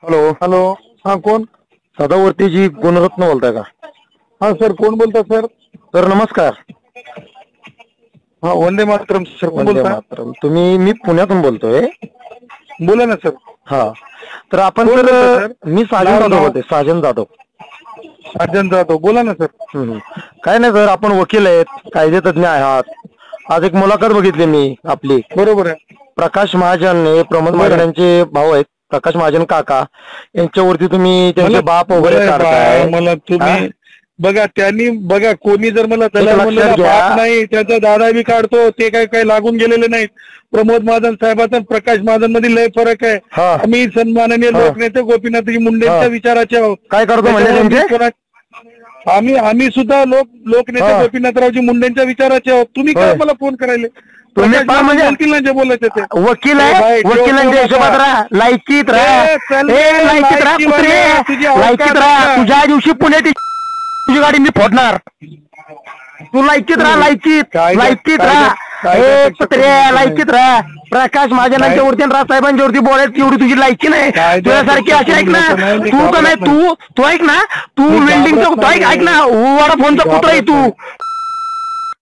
Hello. Hello. हा, कोण? सदावर्तीजी गुणरत्न बोलताय का? हा सर, कोण बोलता सर? सर नमस्कार. हा, वंदे मातरम सर, कोण वंदे बोलता? मातरम. मी पुण्यातून बोलतोय. बोला ना सर. हा, तर आपण कोण सर, बोलता सर? मी साजन नाव जाधव नाव बोलतोय, साजन जाधव. अर्जन जाधव, बोला ना सर. काय नाही सर, आपण वकील आहेत, कायदे तज्ञ आहात. आज एक मुलाखत बघितली मी आपली. बरोबर आहे. प्रकाश महाजन हे प्रमोद बरं. महाजन यांचे भाऊ आहेत. प्रकाश महाजन काका यांच्यावरती तुम्ही त्यांचे बाप वगैरे काढताय. मला तुम्ही बघा, त्यांनी बघा, कोणी जर मला एक दलाल लक्षात म्हणलं घ्या. बाप नाही, त्याचा दादा बी काढतो, ते काय लागून गेलेले नाहीत. प्रमोद महाजन साहेबांचा प्रकाश महाजन मध्ये लय फरक आहे. हा. आम्ही सन्माननीय लोकनेते गोपीनाथजी मुंडेंच्या विचाराचे आहोत. काय करतो म्हणजे त्यांचे? आम्ही सुद्धा लोकनेते गोपीनाथरावजी मुंडेंच्या विचाराचे आहोत. तुम्ही काय मला फोन करायले? तुम्ही म्हणजे बोलतील ना जे बोलायचे ते. वकील आहे, वकिलांच्या हिशोबात राहा, लायकीत राहा, लायकीत राहा, कुत्रे लायकीत राहा. तुझ्या दिवशी पुण्यात तुझी गाडी मी फोडणार. तू लायकीत राहा, लायकीत राहा, कुत्रे लायकीत राहा. प्रकाश महाजनांच्या वरती आणि राजसाहेबांच्या वरती बोलायची एवढी तुझी लायकी नाही. तुझ्यासारखी अशी ऐक ना, तू तर नाही, तू ऐक ना, तू वेल्डिंगचा ऐक ना, वडाफोनचा कुत्रा आहे तू.